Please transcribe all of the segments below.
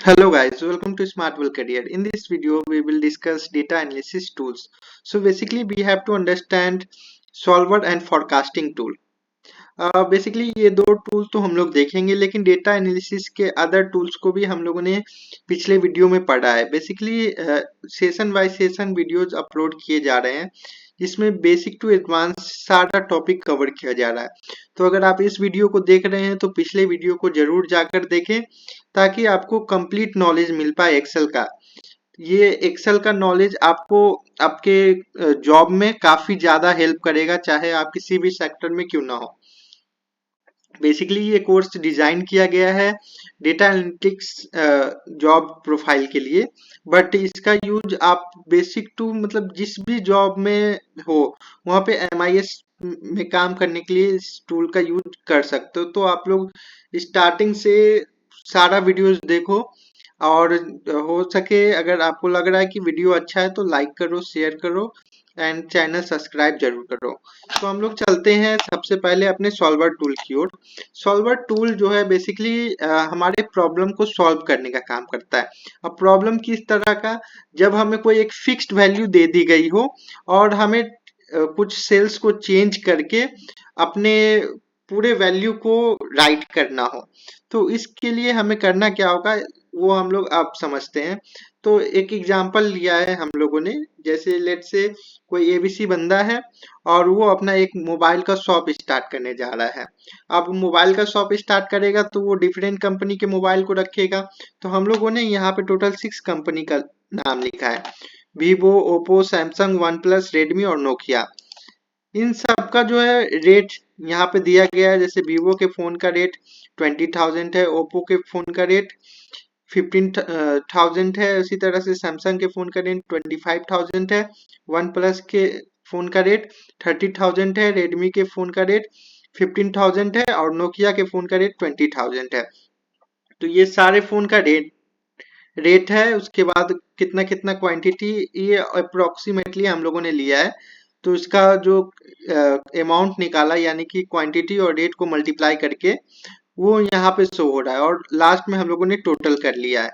Hello guys, welcome to Smartwell Career. In this video, we will discuss data analysis tools. So basically, we have to understand solver and forecasting tool. Basically ये दो tool तो हम लोग देखेंगे, लेकिन data analysis के other tools को भी हम लोगों ने पिछले वीडियो में पढ़ा है। Basically session bye session videos upload किए जा रहे हैं, जिसमें बेसिक टू एडवांस सारा टॉपिक कवर किया जा रहा है। तो अगर आप इस वीडियो को देख रहे हैं तो पिछले वीडियो को जरूर जाकर देखें, ताकि आपको कंप्लीट नॉलेज मिल पाए एक्सेल का। ये एक्सेल का नॉलेज आपको आपके जॉब में काफी ज्यादा हेल्प करेगा, चाहे आप किसी भी सेक्टर में क्यों ना हो। बेसिकली ये कोर्स डिजाइन किया गया है डेटा एनालिटिक्स जॉब प्रोफाइल के लिए, बट इसका यूज आप बेसिक टू मतलब जिस भी जॉब में हो वहाँ पे MIS में काम करने के लिए इस टूल का यूज कर सकते हो। तो आप लोग स्टार्टिंग से सारा वीडियोस देखो, और हो सके अगर आपको लग रहा है कि वीडियो अच्छा है तो लाइक करो, शेयर करो एंड चैनल सब्सक्राइब जरूर करो। तो हम लोग चलते हैं सबसे पहले अपने सॉल्वर टूल की ओर। सॉल्वर टूल जो है बेसिकली हमारे प्रॉब्लम को सॉल्व करने का काम करता है। अब प्रॉब्लम किस तरह का, जब हमें कोई एक फिक्स्ड वैल्यू दे दी गई हो और हमें कुछ सेल्स को चेंज करके अपने पूरे वैल्यू को राइट करना हो, तो इसके लिए हमें करना क्या होगा वो हम लोग अब समझते हैं। तो एक एग्जांपल लिया है हम लोगों ने, जैसे लेट से कोई एबीसी बंदा है और वो अपना एक मोबाइल का शॉप स्टार्ट करने जा रहा है। अब मोबाइल का शॉप स्टार्ट करेगा तो वो डिफरेंट कंपनी के मोबाइल को रखेगा। तो हम लोगों ने यहाँ पे टोटल 6 कंपनी का नाम लिखा है, Vivo, Oppo, Samsung, one plus, Redmi और नोकिया। इन सब का जो है रेट यहाँ पे दिया गया है। जैसे वीवो के फोन का रेट 20,000 है, ओप्पो के फोन का रेट 15,000 है, उसी तरह से सैमसंग के फोन का रेट 25,000 है, वन प्लस के फोन का रेट 30,000 है, रेडमी के फोन का रेट 15,000 है और नोकिया के फोन का रेट 20,000 है। तो ये सारे फोन का रेट रेट है। उसके बाद कितना कितना क्वांटिटी, ये अप्रोक्सीमेटली हम लोगों ने लिया है। तो इसका जो अमाउंट निकाला, यानी कि क्वांटिटी और रेट को मल्टीप्लाई करके वो यहाँ पे शो हो रहा है, और लास्ट में हम लोगों ने टोटल कर लिया है।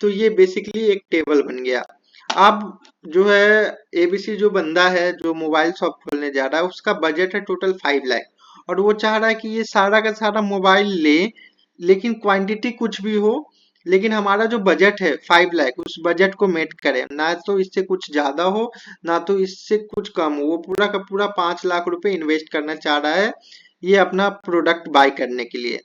तो ये बेसिकली एक टेबल बन गया। अब जो है एबीसी जो बंदा है जो मोबाइल शॉप खोलने जा रहा है, उसका बजट है टोटल 5 लाख, और वो चाह रहा है कि ये सारा का सारा मोबाइल ले, लेकिन क्वांटिटी कुछ भी हो, लेकिन हमारा जो बजट है 5 लाख, उस बजट को मेट करे, ना तो इससे कुछ ज्यादा हो ना तो इससे कुछ कम हो। वो पूरा का पूरा 5 लाख रुपए इन्वेस्ट करना चाह रहा है ये अपना प्रोडक्ट बाय करने के लिए।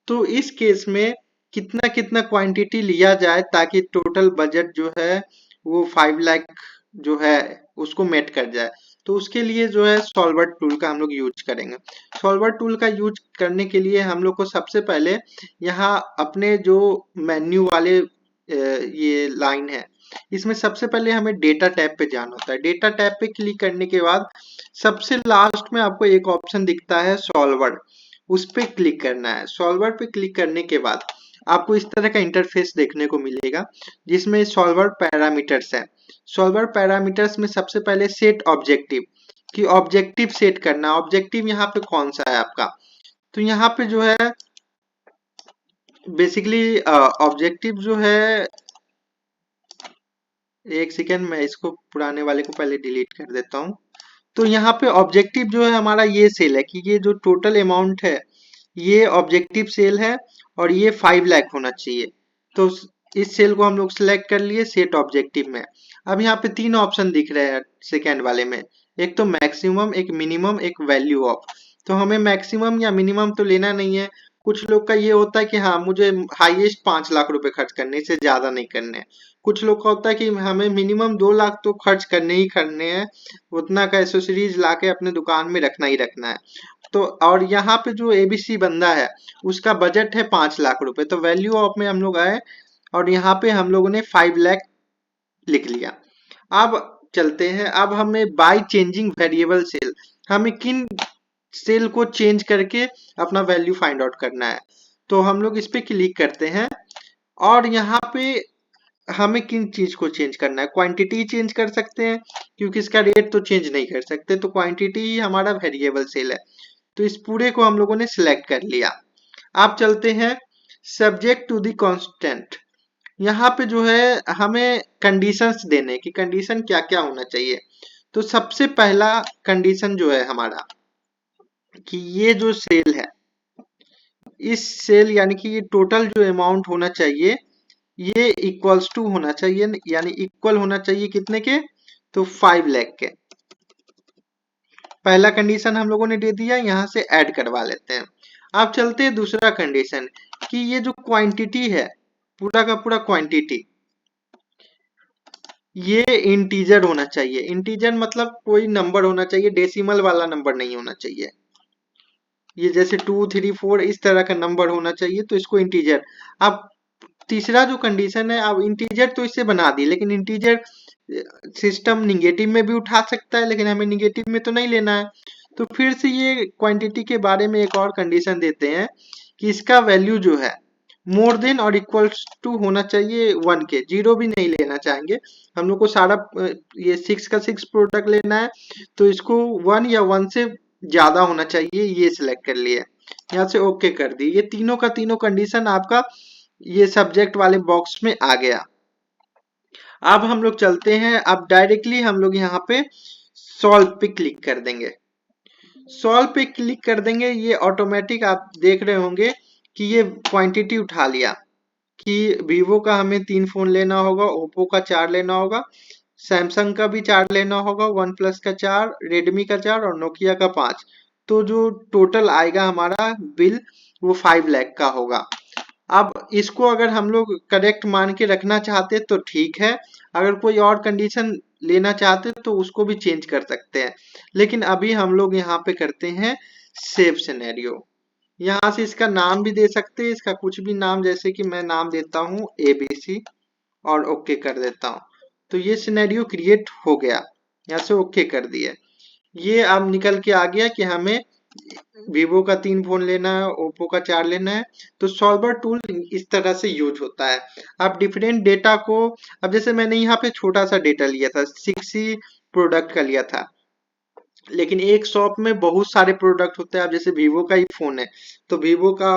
तो इस केस में कितना कितना क्वांटिटी लिया जाए ताकि टोटल बजट जो है वो 5 लाख जो है उसको मेट कर जाए। तो उसके लिए जो है सॉल्वर टूल का हम लोग यूज करेंगे। सॉल्वर टूल का यूज करने के लिए हम लोग को सबसे पहले यहाँ अपने जो मेन्यू वाले ये लाइन है, इसमें सबसे पहले हमें डेटा टैब पे जाना होता है। डेटा टैब पे क्लिक करने के बाद सबसे लास्ट में आपको एक ऑप्शन दिखता है सॉल्वर, उस पे क्लिक करना है। सॉल्वर पे क्लिक करने के बाद आपको इस तरह का इंटरफेस देखने को मिलेगा, जिसमें सॉल्वर पैरामीटर्स है। सॉल्वर पैरामीटर्स में सबसे पहले सेट ऑब्जेक्टिव, कि ऑब्जेक्टिव सेट करना। ऑब्जेक्टिव यहाँ पे कौन सा है आपका, तो यहाँ पे जो है बेसिकली ऑब्जेक्टिव जो है, एक सेकेंड मैं इसको पुराने वाले को पहले डिलीट कर देता हूँ। तो यहाँ पे ऑब्जेक्टिव जो है हमारा ये सेल है, कि ये जो टोटल अमाउंट है ये ऑब्जेक्टिव सेल है और ये 5 लाख होना चाहिए। तो इस सेल को हम लोग सिलेक्ट कर लिए सेट ऑब्जेक्टिव में। अब यहाँ पे 3 ऑप्शन दिख रहे हैं सेकेंड वाले में, एक तो मैक्सिमम, एक मिनिमम, एक वैल्यू ऑफ। तो हमें मैक्सिमम या मिनिमम तो लेना नहीं है। कुछ लोग का ये होता है कि हाँ मुझे हाईएस्ट 5 लाख रुपए खर्च करने, से ज्यादा नहीं करने। कुछ लोग का होता है कि हमें मिनिमम 2 लाख तो खर्च करने ही करने हैं, उतना का एसेसरीज लाके अपने दुकान में रखना ही रखना है। तो और यहाँ पे जो एबीसी बंदा है उसका बजट है 5 लाख रुपए। तो वैल्यू ऑफ में हम लोग आए और यहाँ पे हम लोगों ने 5 लाख लिख लिया। अब चलते हैं, अब हमें बाय चेंजिंग वेरिएबल सेल, हमें किन सेल को चेंज करके अपना वैल्यू फाइंड आउट करना है। तो हम लोग इस पे क्लिक करते हैं, और यहाँ पे हमें किन चीज को चेंज करना है। क्वांटिटी चेंज कर सकते हैं, क्योंकि इसका रेट तो चेंज नहीं कर सकते, तो क्वांटिटी ही हमारा वेरिएबल सेल है। तो इस पूरे को हम लोगों ने सिलेक्ट कर लिया। आप चलते हैं सब्जेक्ट टू दी कांस्टेंट, यहाँ पे जो है हमें कंडीशंस देने की, कंडीशन क्या क्या होना चाहिए। तो सबसे पहला कंडीशन जो है हमारा कि ये जो सेल है, इस सेल यानी कि ये टोटल जो अमाउंट होना चाहिए ये इक्वल्स टू होना चाहिए, यानी इक्वल होना चाहिए कितने के, तो 5 लाख के। पहला कंडीशन हम लोगों ने दे दिया, यहाँ से ऐड करवा लेते हैं। अब चलते हैं दूसरा कंडीशन कि ये जो क्वांटिटी है, पूरा का पूरा क्वांटिटी ये इंटीजर होना चाहिए। इंटीजर मतलब कोई नंबर होना चाहिए, डेसिमल वाला नंबर नहीं होना चाहिए। ये जैसे 2 3 4 इस तरह का नंबर होना चाहिए, तो इसको इंटीजर। अब तीसरा जो कंडीशन है, अब इंटीजर तो इससे बना दी, लेकिन इंटीजर सिस्टम निगेटिव में भी उठा सकता है, लेकिन हमें निगेटिव में तो नहीं लेना है। तो फिर से ये क्वांटिटी के बारे में एक और कंडीशन देते हैं कि इसका वैल्यू जो है मोर देन और इक्वल्स टू होना चाहिए 1 के। जीरो भी नहीं लेना चाहेंगे हम लोग को, सारा ये 6 का 6 प्रोडक्ट लेना है, तो इसको 1 या 1 से ज्यादा होना चाहिए, ये सिलेक्ट कर लिए। यहाँ से ओके कर दी। ये तीनों का तीनों कंडीशन आपका ये सब्जेक्ट वाले बॉक्स में आ गया। अब हम लोग चलते हैं, अब डायरेक्टली हम लोग यहाँ पे सॉल्व पे क्लिक कर देंगे। सॉल्व पे क्लिक कर देंगे, ये ऑटोमेटिक आप देख रहे होंगे कि ये क्वांटिटी उठा लिया कि वीवो का हमें 3 फोन लेना होगा, ओप्पो का 4 लेना होगा, सैमसंग का भी 4 लेना होगा, वन प्लस का 4, रेडमी का 4 और नोकिया का 5। तो जो टोटल आएगा हमारा बिल वो 5 लाख का होगा। अब इसको अगर हम लोग करेक्ट मान के रखना चाहते तो ठीक है, अगर कोई और कंडीशन लेना चाहते तो उसको भी चेंज कर सकते हैं, लेकिन अभी हम लोग यहाँ पे करते हैं सेव सिनेरियो। यहाँ से इसका नाम भी दे सकते हैं, इसका कुछ भी नाम, जैसे कि मैं नाम देता हूँ ABC और ओके कर देता हूँ। तो ये सिनेरियो क्रिएट हो गया, यहाँ से ओके कर दिए। ये अब निकल के आ गया कि हमें वीवो का 3 फोन लेना है, ओप्पो का 4 लेना है। तो सॉल्वर टूल इस तरह से यूज होता है। आप डिफरेंट डेटा को, अब जैसे मैंने यहाँ पे छोटा सा डेटा लिया था, 6 ही प्रोडक्ट का लिया था, लेकिन एक शॉप में बहुत सारे प्रोडक्ट होते हैं। अब जैसे वीवो का ही फोन है, तो वीवो का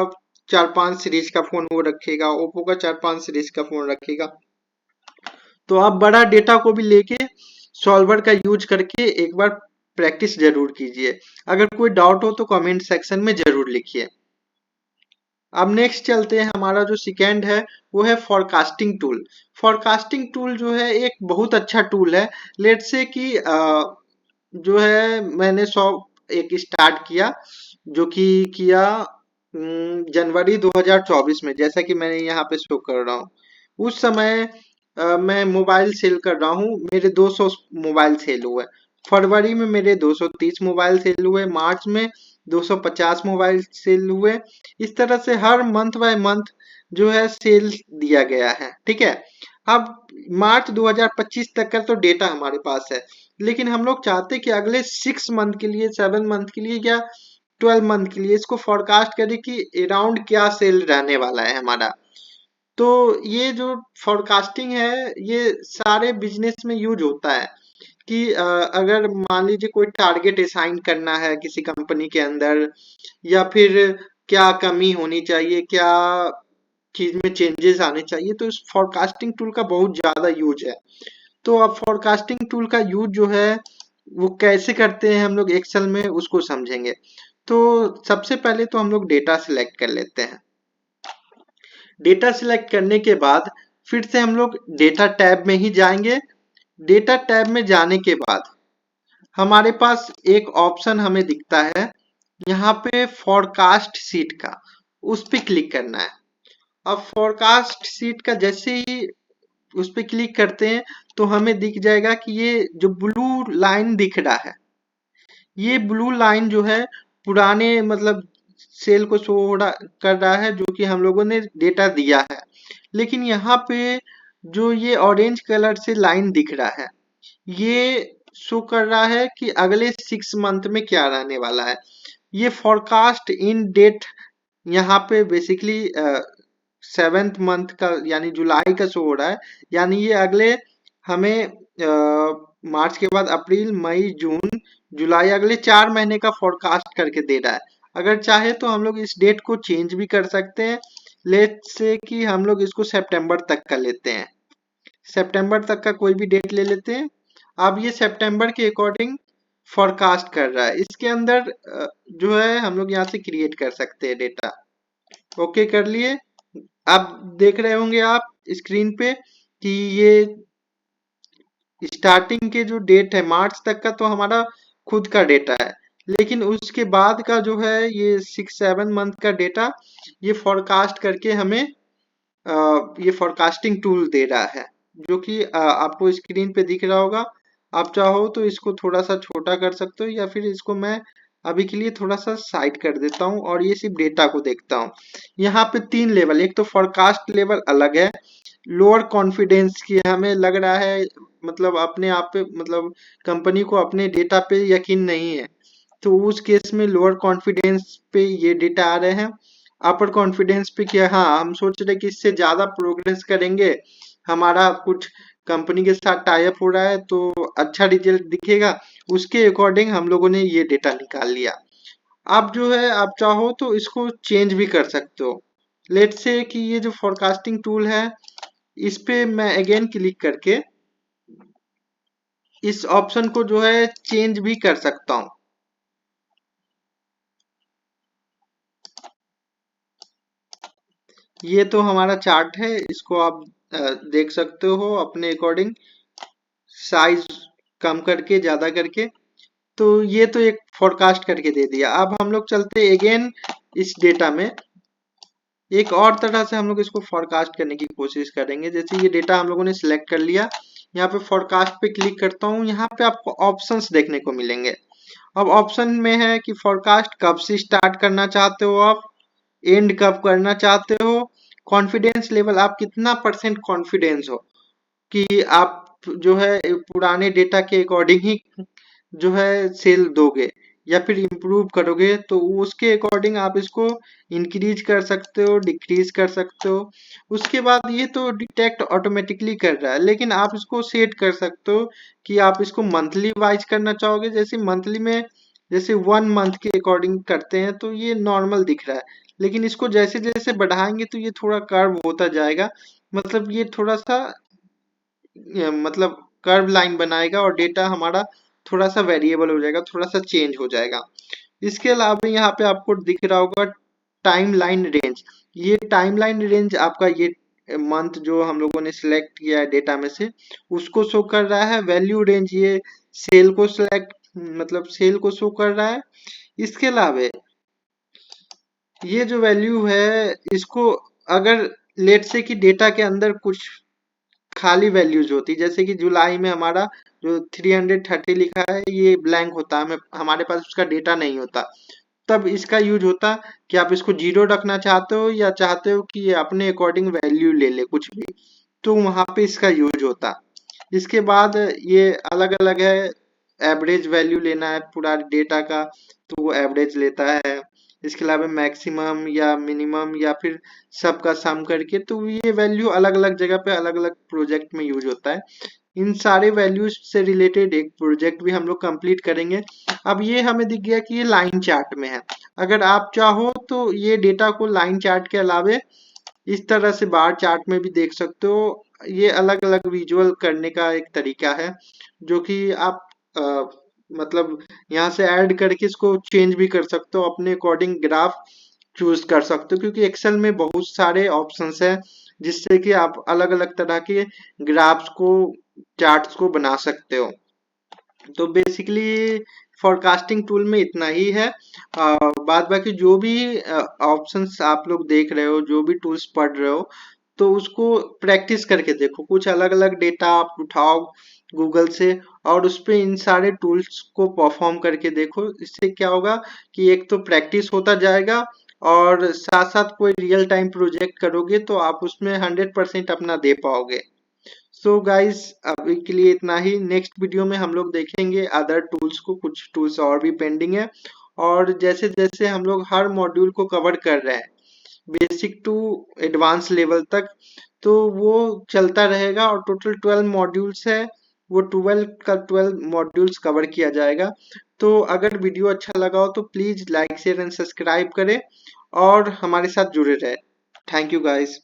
4 5 सीरीज का फोन वो रखेगा, ओप्पो का 4 5 सीरीज का फोन रखेगा। तो आप बड़ा डेटा को भी लेके सॉल्वर का यूज करके एक बार प्रैक्टिस जरूर कीजिए। अगर कोई डाउट हो तो कमेंट सेक्शन में जरूर लिखिए। अब नेक्स्ट चलते हैं, हमारा जो सेकेंड है वो है फॉरकास्टिंग टूल। फॉरकास्टिंग टूल जो है एक बहुत अच्छा टूल है। लेट से कि जो है मैंने एक स्टार्ट किया, जो कि किया जनवरी 2024 में, जैसा कि मैंने यहाँ पे शो कर रहा हूँ। उस समय मैं मोबाइल सेल कर रहा हूँ, मेरे 200 मोबाइल सेल हुए। फरवरी में मेरे 230 मोबाइल सेल हुए, मार्च में 250 मोबाइल सेल हुए। इस तरह से हर मंथ बाय मंथ जो है सेल दिया गया है, ठीक है। अब मार्च 2025 तक का तो डेटा हमारे पास है, लेकिन हम लोग चाहते कि अगले 6 मंथ के लिए, 7 मंथ के लिए या 12 मंथ के लिए इसको फोरकास्ट करें कि अराउंड क्या सेल रहने वाला है हमारा। तो ये जो फोरकास्टिंग है ये सारे बिजनेस में यूज होता है कि अगर मान लीजिए कोई टारगेट असाइन करना है किसी कंपनी के अंदर, या फिर क्या कमी होनी चाहिए, क्या चीज में चेंजेस आने चाहिए, तो इस फोरकास्टिंग टूल का बहुत ज्यादा यूज है। तो अब फोरकास्टिंग टूल का यूज जो है वो कैसे करते हैं हम लोग एक्सेल में, उसको समझेंगे। तो सबसे पहले तो हम लोग डेटा सिलेक्ट कर लेते हैं। डेटा सिलेक्ट करने के बाद फिर से हम लोग डेटा टैब में ही जाएंगे। डेटा टैब में जाने के बाद हमारे पास एक ऑप्शन हमें दिखता है यहाँ पे फॉरकास्ट सीट का, उस पे क्लिक करना है। अब फॉरकास्ट सीट का जैसे ही उस पे क्लिक करते हैं तो हमें दिख जाएगा कि ये जो ब्लू लाइन दिख रहा है, ये ब्लू लाइन जो है पुराने मतलब सेल को शो कर रहा है, जो कि हम लोगों ने डेटा दिया है। लेकिन यहाँ पे जो ये ऑरेंज कलर से लाइन दिख रहा है, ये शो कर रहा है कि अगले 6 मंथ में क्या रहने वाला है। ये फॉरकास्ट इन डेट यहाँ पे बेसिकली 7th मंथ का यानी जुलाई का शो हो रहा है। यानी ये अगले हमें मार्च के बाद अप्रैल मई जून जुलाई, अगले 4 महीने का फोरकास्ट करके दे रहा है। अगर चाहे तो हम लोग इस डेट को चेंज भी कर सकते हैं, लेट से कि हम लोग इसको सितंबर तक का लेते हैं, सितंबर तक का कोई भी डेट ले लेते हैं। अब ये सितंबर के अकॉर्डिंग फोरकास्ट कर रहा है, इसके अंदर जो है हम लोग यहाँ से क्रिएट कर सकते हैं डेटा। ओके कर लिए। आप देख रहे होंगे आप स्क्रीन पे कि ये स्टार्टिंग के जो डेट है मार्च तक का तो हमारा खुद का डेटा है, लेकिन उसके बाद का जो है ये 6-7 मंथ का डेटा ये फोरकास्ट करके हमें ये फोरकास्टिंग टूल दे रहा है, जो कि आपको स्क्रीन पे दिख रहा होगा। आप चाहो तो इसको थोड़ा सा छोटा कर सकते हो, या फिर इसको मैं अभी के लिए थोड़ा सा साइड कर देता हूँ और ये सिर्फ डेटा को देखता हूँ। यहाँ पे 3 लेवल, एक तो फोरकास्ट लेवल अलग है, लोअर कॉन्फिडेंस की हमें लग रहा है, मतलब अपने आप पे, मतलब कंपनी को अपने डेटा पे यकीन नहीं है, तो उस केस में लोअर कॉन्फिडेंस पे ये डेटा आ रहे हैं। अपर कॉन्फिडेंस पे क्या, हाँ हम सोच रहे कि इससे ज्यादा प्रोग्रेस करेंगे, हमारा कुछ कंपनी के साथ टाई अप हो रहा है तो अच्छा रिजल्ट दिखेगा, उसके अकॉर्डिंग हम लोगों ने ये डेटा निकाल लिया। आप जो है आप चाहो तो इसको चेंज भी कर सकते हो। लेट से कि ये जो फोरकास्टिंग टूल है, इस पे मैं अगेन क्लिक करके इस ऑप्शन को जो है चेंज भी कर सकता हूँ। ये तो हमारा चार्ट है, इसको आप देख सकते हो अपने अकॉर्डिंग, साइज कम करके ज्यादा करके। तो ये तो एक फोरकास्ट करके दे दिया। अब हम लोग चलते अगेन इस डेटा में, एक और तरह से हम लोग इसको फोरकास्ट करने की कोशिश करेंगे। जैसे ये डेटा हम लोगों ने सिलेक्ट कर लिया, यहाँ पे फोरकास्ट पे क्लिक करता हूँ, यहाँ पे आपको ऑप्शंस देखने को मिलेंगे। अब ऑप्शन में है कि फोरकास्ट कब से स्टार्ट करना चाहते हो आप, एंड कब करना चाहते हो, कॉन्फिडेंस लेवल आप कितना परसेंट कॉन्फिडेंस हो कि आप जो है पुराने डेटा के अकॉर्डिंग ही जो है सेल दोगे या फिर इम्प्रूव करोगे, तो उसके अकॉर्डिंग आप इसको इंक्रीज कर सकते हो, डिक्रीज कर सकते हो। उसके बाद ये तो डिटेक्ट ऑटोमेटिकली कर रहा है, लेकिन आप इसको सेट कर सकते हो कि आप इसको मंथली वाइज करना चाहोगे। जैसे मंथली में जैसे 1 मंथ के अकॉर्डिंग करते हैं तो ये नॉर्मल दिख रहा है, लेकिन इसको जैसे जैसे बढ़ाएंगे तो ये थोड़ा कर्व होता जाएगा, मतलब ये थोड़ा सा मतलब कर्व लाइन बनाएगा और डेटा हमारा थोड़ा सा वेरिएबल हो जाएगा, थोड़ा सा चेंज हो जाएगा। इसके अलावा यहाँ पे आपको दिख रहा होगा टाइम लाइन रेंज। ये टाइम लाइन रेंज आपका ये मंथ जो हम लोगों ने सिलेक्ट किया है डेटा में से उसको शो कर रहा है। वैल्यू रेंज ये सेल को सिलेक्ट मतलब सेल को शो कर रहा है। इसके अलावा ये जो वैल्यू है इसको अगर लेट से कि डेटा के अंदर कुछ खाली वैल्यूज होती, जैसे कि जुलाई में हमारा जो 330 लिखा है ये ब्लैंक होता, हमें हमारे पास उसका डेटा नहीं होता, तब इसका यूज होता कि आप इसको जीरो रखना चाहते हो या चाहते हो कि ये अपने अकॉर्डिंग वैल्यू ले ले कुछ भी, तो वहां पे इसका यूज होता। इसके बाद ये अलग अलग है, एवरेज वैल्यू लेना है पूरा डेटा का तो वो एवरेज लेता है। इसके अलावा मैक्सिमम या मिनिमम या फिर सबका सम करके, तो ये वैल्यू अलग अलग जगह पे अलग अलग प्रोजेक्ट में यूज होता है। इन सारे वैल्यूज से रिलेटेड एक प्रोजेक्ट भी हम लोग कंप्लीट करेंगे। अब ये हमें दिख गया कि ये लाइन चार्ट में है। अगर आप चाहो तो ये डेटा को लाइन चार्ट के अलावे इस तरह से बार चार्ट में भी देख सकते हो। ये अलग अलग विजुअल करने का एक तरीका है, जो कि आप मतलब यहाँ से ऐड करके इसको चेंज भी कर सकते हो, अपने अकॉर्डिंग ग्राफ चूज कर सकते हो, क्योंकि एक्सेल में बहुत सारे ऑप्शंस हैं जिससे कि आप अलग अलग तरह के ग्राफ्स को चार्ट्स को बना सकते हो। तो बेसिकली फोरकास्टिंग टूल में इतना ही है। बाद बाकी जो भी ऑप्शंस आप लोग देख रहे हो, जो भी टूल्स पढ़ रहे हो, तो उसको प्रैक्टिस करके देखो, कुछ अलग अलग डेटा आप उठाओ गूगल से और उस पे इन सारे टूल्स को परफॉर्म करके देखो। इससे क्या होगा कि एक तो प्रैक्टिस होता जाएगा और साथ साथ कोई रियल टाइम प्रोजेक्ट करोगे तो आप उसमें 100% अपना दे पाओगे। सो गाइस अभी के लिए इतना ही। नेक्स्ट वीडियो में हम लोग देखेंगे अदर टूल्स को, कुछ टूल्स और भी पेंडिंग है, और जैसे जैसे हम लोग हर मॉड्यूल को कवर कर रहे हैं बेसिक टू एडवांस लेवल तक, तो वो चलता रहेगा और टोटल 12 मॉड्यूल्स है, वो 12 का 12 मॉड्यूल्स कवर किया जाएगा। तो अगर वीडियो अच्छा लगा हो तो please like share and subscribe करें और हमारे साथ जुड़े रहें। Thank you guys.